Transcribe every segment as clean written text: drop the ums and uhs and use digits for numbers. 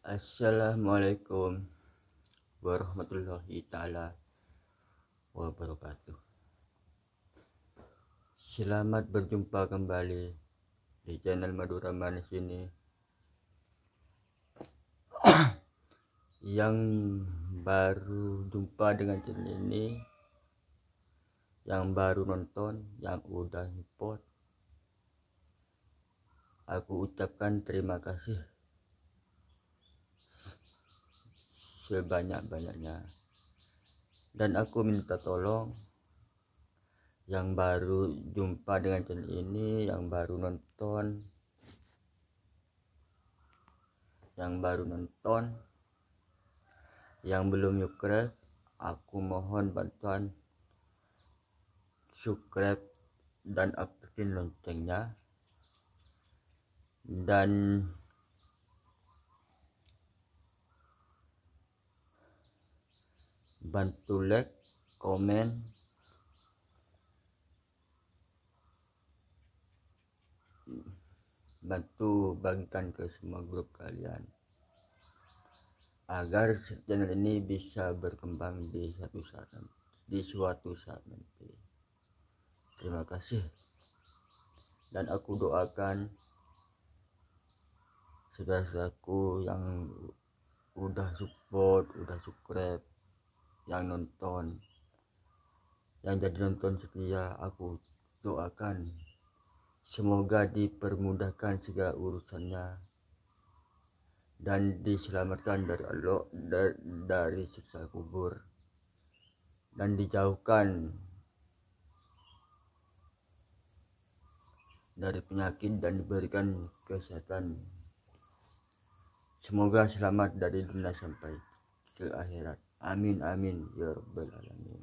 Assalamualaikum warahmatullahi ta'ala wabarakatuh. Selamat berjumpa kembali di channel Madura Manis ini. Yang baru jumpa dengan channel ini, yang baru nonton, yang udah support, aku ucapkan terima kasih sebanyak-banyaknya. Dan aku minta tolong yang baru jumpa dengan channel ini, yang baru nonton, yang belum subscribe, aku mohon bantuan subscribe dan aktifin loncengnya, dan bantu like, komen, bantu bagikan ke semua grup kalian agar channel ini bisa berkembang di suatu saat nanti. Terima kasih, dan aku doakan saudaraku yang udah support, udah subscribe, yang nonton, yang jadi nonton setia. Aku doakan semoga dipermudahkan segala urusannya dan diselamatkan dari Allah, dari siksa kubur, dan dijauhkan dari penyakit dan diberikan kesehatan. Semoga selamat dari dunia sampai ke akhirat. Amin amin ya rabbal alamin.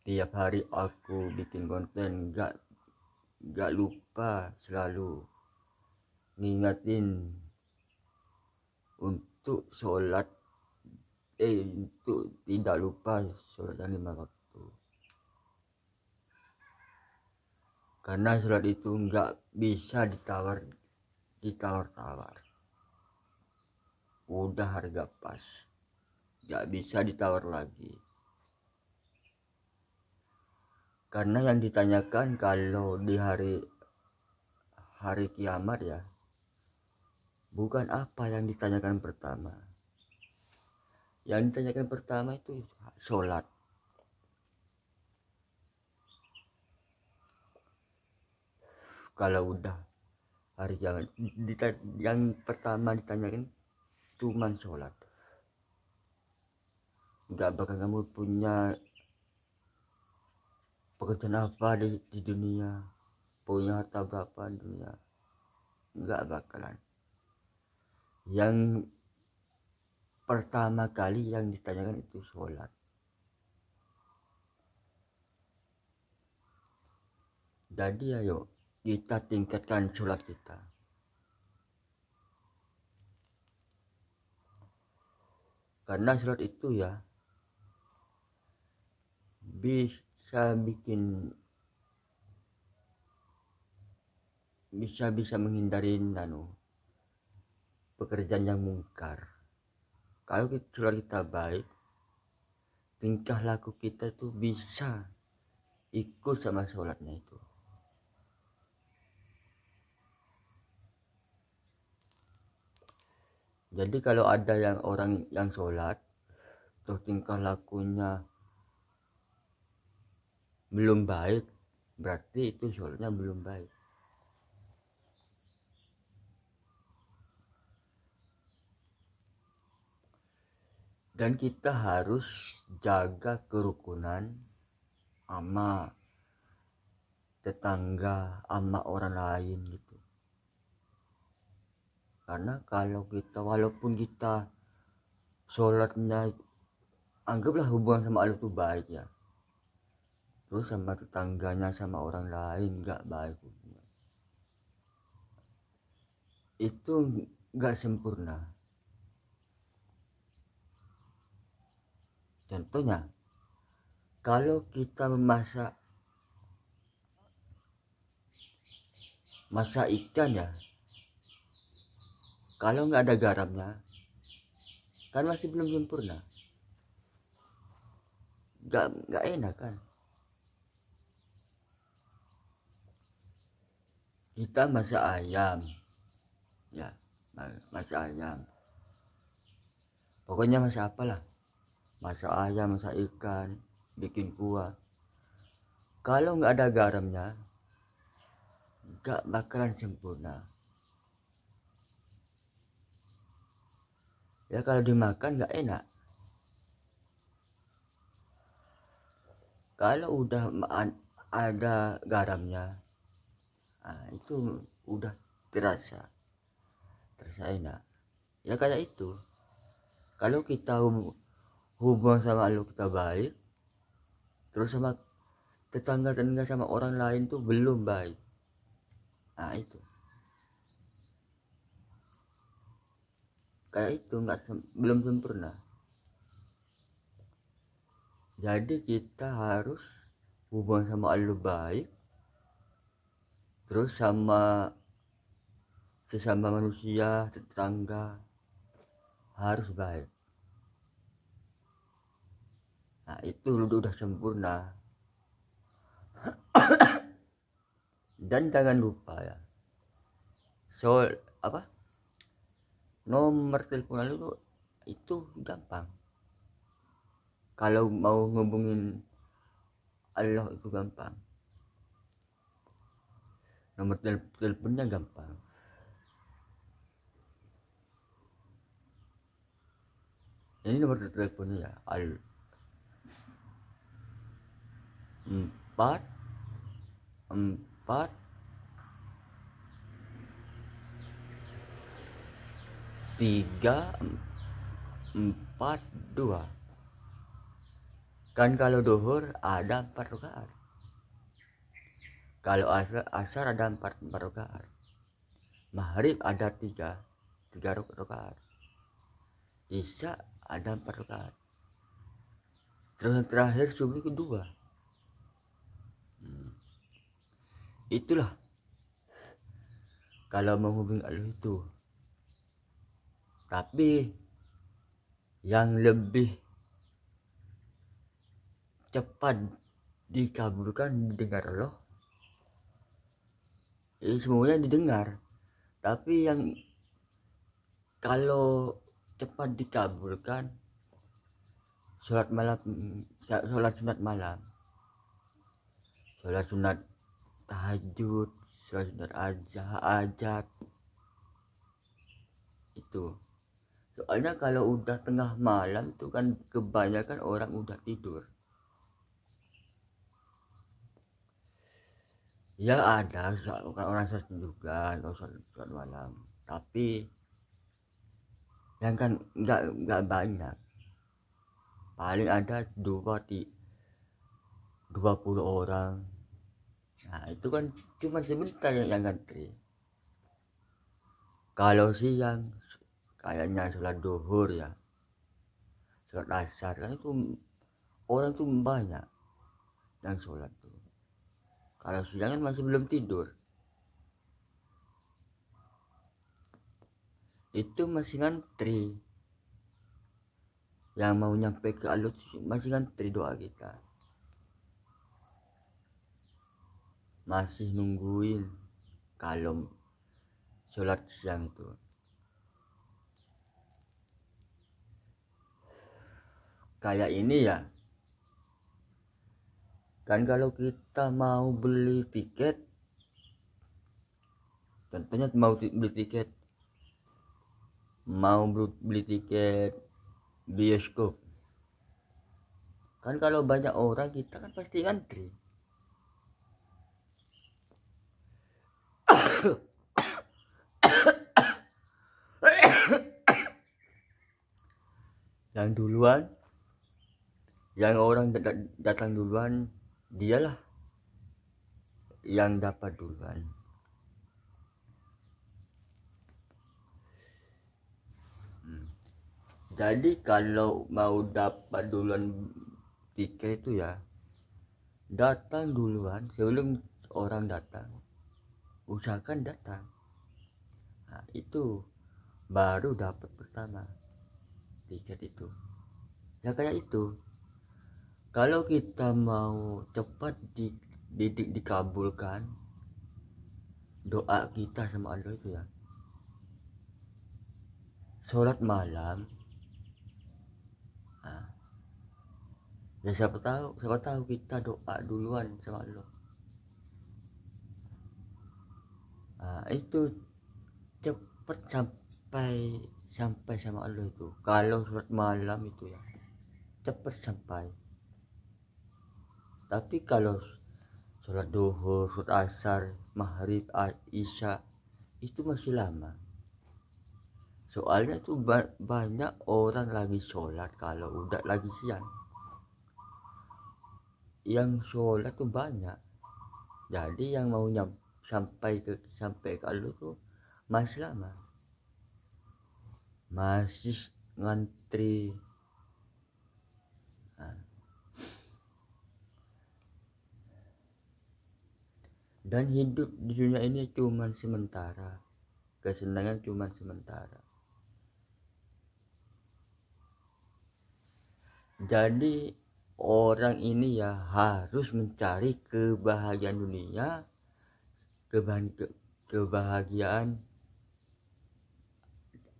Tiap hari aku bikin konten, gak lupa selalu ngingatin untuk sholat, untuk tidak lupa sholat 5 waktu. Karena sholat itu gak bisa ditawar-tawar. Udah harga pas, gak bisa ditawar lagi. Karena yang ditanyakan kalau di hari kiamat ya, bukan apa yang ditanyakan pertama. Yang ditanyakan pertama itu sholat. Kalau udah hari kiamat, yang pertama ditanyakan cuman sholat. Gak bakal kamu punya pekerjaan apa di dunia, punya harta berapa di dunia, nggak bakalan. Yang pertama kali yang ditanyakan itu sholat. Jadi ayo kita tingkatkan sholat kita. Karena sholat itu ya bisa menghindari pekerjaan yang mungkar. Kalau sholat kita baik, tingkah laku kita tuh bisa ikut sama sholatnya itu. Jadi kalau ada orang yang sholat terus tingkah lakunya belum baik, berarti itu sholatnya belum baik. Dan kita harus jaga kerukunan sama tetangga, sama orang lain gitu. Karena kalau kita, walaupun kita sholatnya, anggaplah hubungan sama Allah itu baik ya, terus sama tetangganya, sama orang lain nggak baik, itu nggak sempurna. Contohnya, kalau kita memasak Masa ikan ya, kalau nggak ada garamnya kan masih belum sempurna, nggak enak kan. Kita masak ayam ya, masak ayam, pokoknya masak apalah, masak ayam, masak ikan, bikin kuah, kalau nggak ada garamnya nggak bakalan sempurna ya. Kalau dimakan nggak enak. Kalau udah ada garamnya, nah itu udah terasa enak ya. Kayak itu, kalau kita hubungan sama lu kita baik, terus sama tetangga sama orang lain tuh belum baik, nah itu kayak itu belum sempurna. Jadi kita harus hubungan sama lu baik, terus sama sesama manusia, tetangga harus baik. Nah itu udah sempurna. Dan jangan lupa ya, soal apa, nomor telepon lu itu gampang. Kalau mau ngubungin Allah itu gampang, nomor teleponnya gampang. Ini nomor teleponnya ya, 4 4 3 4 2. Kan kalau duhur ada 4 rakaat, kalau asar ada 4 rakaat, maghrib ada 3 rakaat, isya ada 4 rakaat, terus yang terakhir subuh kedua. Itulah kalau menghubungi Allah itu. Tapi yang lebih cepat dikabulkan didengar Allah, semuanya didengar. Tapi yang kalau cepat dikabulkan, sholat sunat malam, sholat sunat tahajud, sholat sunat hajat itu. Soalnya kalau udah tengah malam itu kan kebanyakan orang udah tidur. Ya ada orang sholat juga, sholat malam, tapi yang kan nggak banyak, paling ada 20 orang. Nah itu kan cuma sebentar yang ngantri. Kalau siang kayaknya sholat duhur ya, sholat asar kan itu orang tuh banyak yang sholat tuh. Kalau siang kan masih belum tidur, itu masih ngantri. Yang mau nyampe ke Allah masih ngantri doa kita, masih nungguin kalau sholat siang itu. Kayak ini ya, kan kalau kita mau beli tiket, contohnya mau beli tiket bioskop, kan kalau banyak orang kita kan pasti antri. Yang duluan, yang orang datang duluan, dialah yang dapat duluan. Jadi kalau mau dapat duluan tiket itu ya, datang duluan sebelum orang datang. usahakan datang. Nah, itu baru dapat pertama tiket itu. Ya kayak itu. Kalau kita mau cepat dikabulkan doa kita sama Allah itu ya, sholat malam. Nah, ya siapa tahu kita doa duluan sama Allah. Nah, itu cepat sampai sama Allah itu. Kalau sholat malam itu ya cepat sampai. Tapi kalau sholat duhur, sholat asar, maghrib, isya itu masih lama. Soalnya tuh banyak orang lagi sholat kalau udah lagi siang. Yang sholat tuh banyak. Jadi yang mau sampai ke Allah tuh masih lama. Masih ngantri. Nah. Dan hidup di dunia ini cuma sementara. Kesenangan cuma sementara. Jadi orang ini ya harus mencari kebahagiaan dunia, kebahagiaan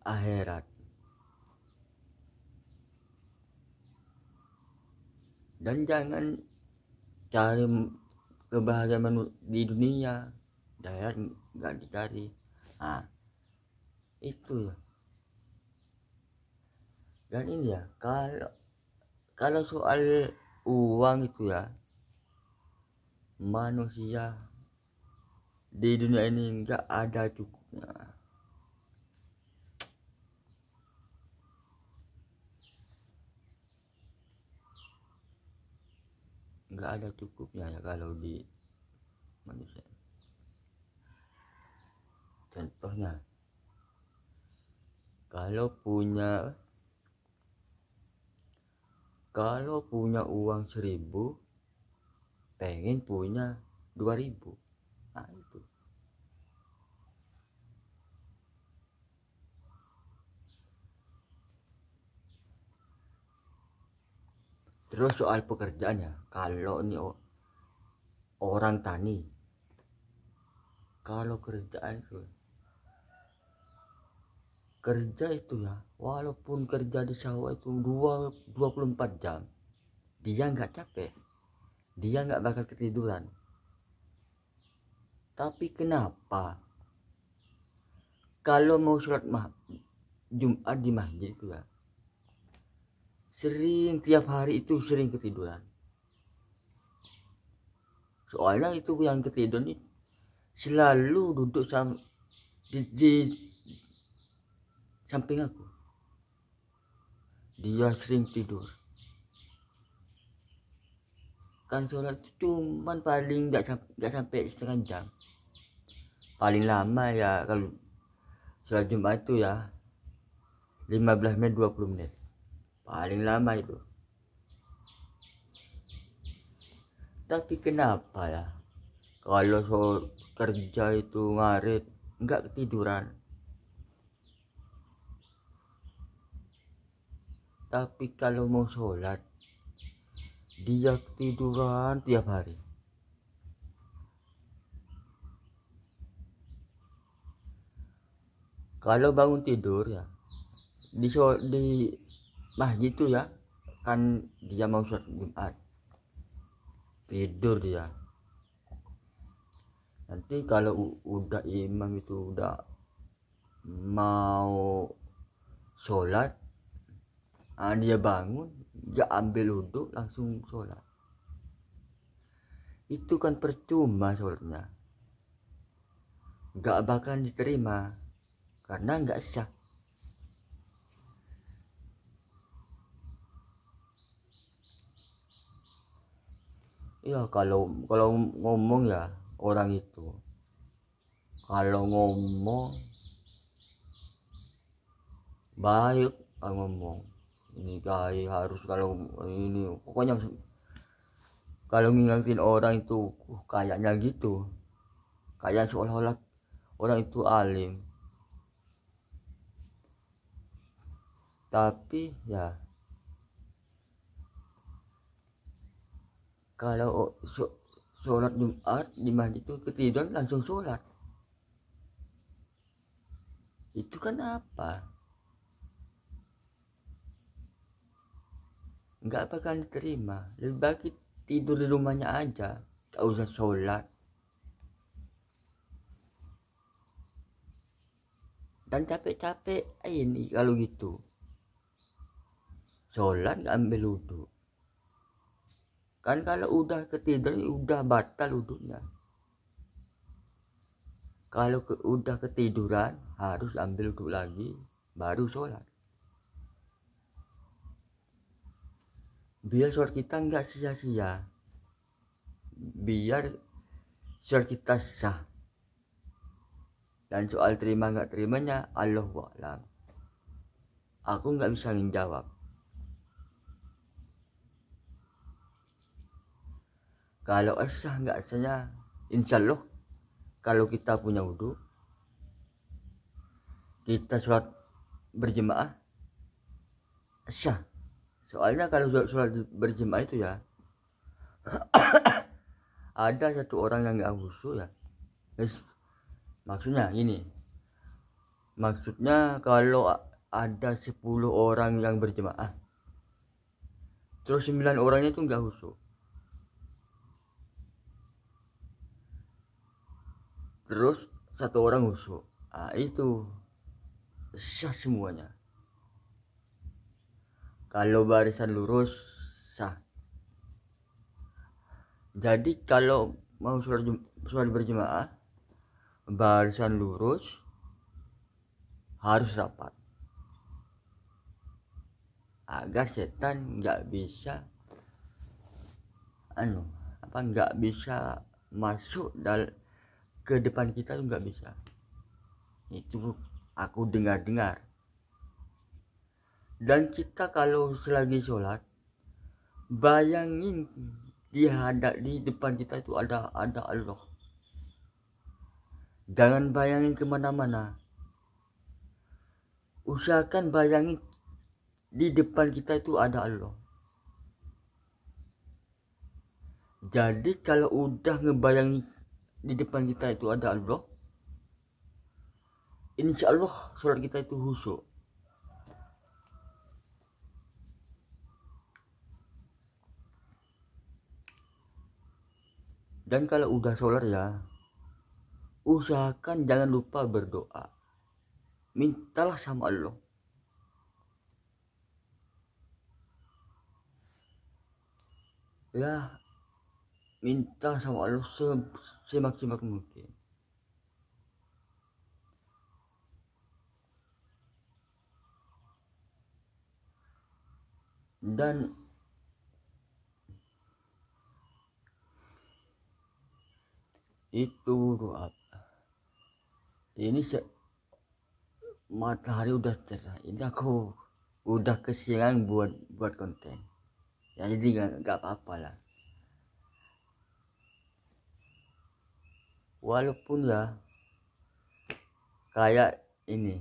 akhirat. Dan jangan cari kebahagiaan di dunia, akhirat nggak dicari. Nah, itu ya. Dan ini ya, kalau soal uang itu ya, manusia di dunia ini nggak ada cukupnya. Nggak ada cukupnya ya kalau di manusia. Contohnya, kalau punya uang 1.000, pengen punya 2.000. Nah itu. Terus soal pekerjaannya, kalau ini orang tani, kalau kerja itu ya, walaupun kerja di sawah itu 24 jam, dia nggak capek, dia nggak bakal ketiduran. Tapi kenapa kalau mau sholat Jumat di masjid itu ya, tiap hari itu sering ketiduran. Soalnya itu yang ketiduran itu selalu duduk di samping aku. Dia sering tidur. Kan sholat itu cuman paling nggak sampai setengah jam. Paling lama ya kalau sholat Jumat itu ya 15 menit 20 menit. Paling lama itu. Tapi kenapa ya kalau kerja itu ngarit nggak ketiduran, tapi kalau mau sholat dia ketiduran tiap hari. Kalau bangun tidur ya di masjid itu ya, kan dia mau sholat Jumat, tidur dia. Nanti kalau udah imam itu udah mau sholat, dia bangun, dia ambil wudhu langsung sholat. Itu kan percuma sholatnya, gak bakal diterima karena gak sah. Ya kalau ngomong ya, orang itu kalau ngomong baik, ngomong ini kayak harus, kalau ini pokoknya kalau ngingetin orang itu kayaknya gitu. kayak seolah-olah orang itu alim. Tapi ya kalau sholat Jumat di masjid itu ketiduran langsung sholat, itu kan apa, nggak bakal diterima. Lebih baik tidur di rumahnya aja, gak usah sholat. Dan capek-capek ini kalau gitu sholat gak ambil wudhu kan, kalau udah ketiduran udah batal wudhunya. Kalau udah ketiduran harus ambil wudhu lagi baru sholat, biar sholat kita nggak sia-sia, biar sholat kita sah. Dan soal terima nggak terimanya Allahu a'lam, aku nggak bisa menjawab. Kalau sah nggak sahnya, insya Allah kalau kita punya wudhu, kita sholat berjemaah sah. Soalnya kalau sholat berjemaah itu ya ada satu orang yang nggak khusyuk ya. Maksudnya ini, maksudnya kalau ada 10 orang yang berjemaah, terus 9 orangnya itu nggak khusyuk, terus 1 orang khusyuk, itu sah semuanya. Kalau barisan lurus sah. Jadi kalau mau sholat berjemaah, barisan lurus harus rapat agar setan nggak bisa nggak bisa masuk ke depan kita, tuh nggak bisa. Itu aku dengar. Dan kita kalau selagi sholat, bayangin di depan kita itu ada Allah. Jangan bayangin kemana-mana, usahakan bayangin di depan kita itu ada Allah. Jadi kalau udah ngebayangin di depan kita itu ada Allah, insya Allah sholat kita itu khusyuk. Dan kalau udah sholat ya, usahakan jangan lupa berdoa, mintalah sama Allah. Ya, minta sama Allah semaksimal mungkin. Dan itu doa. Ini matahari udah cerah, ini aku udah kesiangan buat konten ya, jadi nggak apa-apa lah. Walaupun ya kayak ini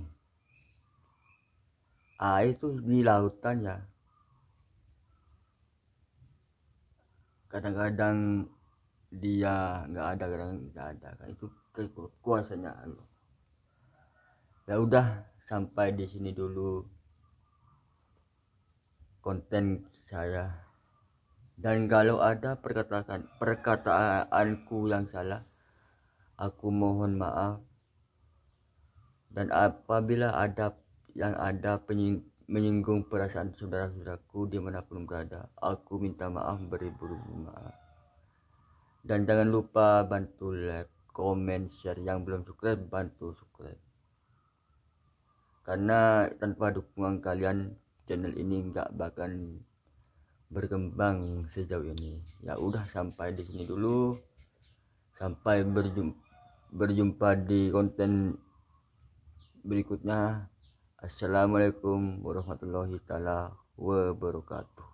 air tuh di lautan ya, kadang-kadang dia nggak ada, kadang nggak ada, kan itu kekuasaannya Allah. Ya udah, sampai di sini dulu konten saya. Dan kalau ada perkataanku yang salah, aku mohon maaf. Dan apabila ada menyinggung perasaan saudara-saudaraku dimanapun berada, aku minta maaf beribu-ribu maaf. Dan jangan lupa bantu like, komen, share. Yang belum subscribe, bantu subscribe. Karena tanpa dukungan kalian, channel ini nggak bakal berkembang sejauh ini. Ya udah, sampai di sini dulu. Sampai berjumpa di konten berikutnya. Assalamualaikum warahmatullahi wabarakatuh.